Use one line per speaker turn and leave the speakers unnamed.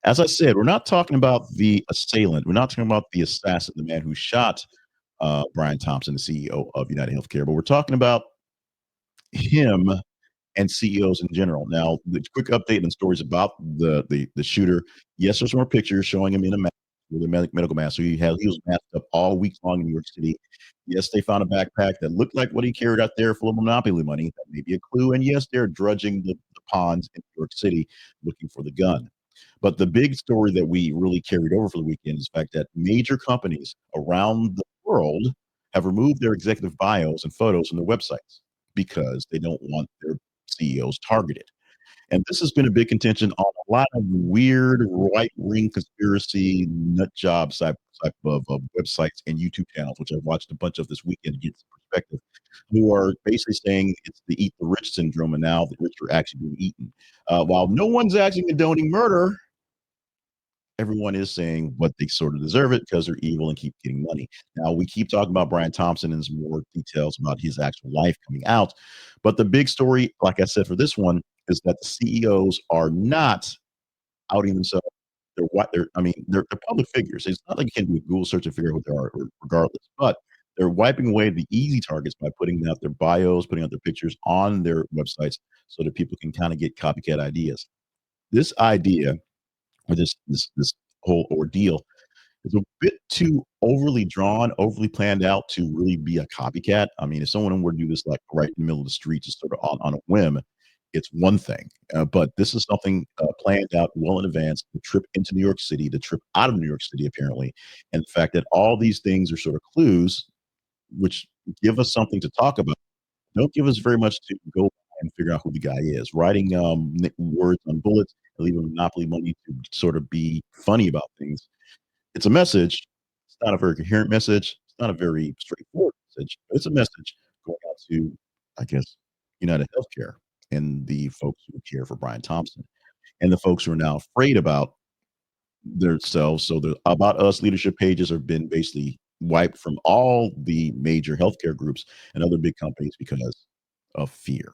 As I said, we're not talking about the assailant. We're not talking about the assassin, the man who shot Brian Thompson, the CEO of United Healthcare, but we're talking about him and CEOs in general. Now, the quick update and stories about the shooter. Yes, there's more pictures showing him in a mask with a medical mask. So he was masked up all week long in New York City. Yes, they found a backpack that looked like what he carried out there full of monopoly money. That may be a clue. And yes, they're drudging the ponds in New York City looking for the gun. But the big story that we really carried over for the weekend is the fact that major companies around the world have removed their executive bios and photos from their websites because they don't want their CEOs targeted. And this has been a big contention on a lot of weird right wing conspiracy nut job type of websites and YouTube channels, which I've watched a bunch of this weekend to get some perspective, who are basically saying it's the eat the rich syndrome, and now the rich are actually being eaten. While no one's actually condoning murder, everyone is saying what they sort of deserve it because they're evil and keep getting money. Now we keep talking about Brian Thompson and some more details about his actual life coming out. But the big story, like I said, for this one is that the CEOs are not outing themselves. They're what they're I mean, they're public figures. It's not like you can do a Google search and figure out who they are regardless. But they're wiping away the easy targets by putting out their bios, putting out their pictures on their websites so that people can kind of get copycat ideas. This idea or this whole ordeal is a bit too overly drawn, overly planned out to really be a copycat. I mean, if someone were to do this like right in the middle of the street, just sort of on a whim, it's one thing. But this is something planned out well in advance. The trip into New York City, the trip out of New York City, apparently, and the fact that all these things are sort of clues which give us something to talk about. Don't give us very much to go and figure out who the guy is. Writing words on bullets and leaving monopoly money to sort of be funny about things. It's a message. It's not a very coherent message. It's not a very straightforward message, but it's a message going out to, I guess, United Healthcare and the folks who care for Brian Thompson and the folks who are now afraid about themselves. So the About Us leadership pages have been basically wiped from all the major healthcare groups and other big companies because of fear.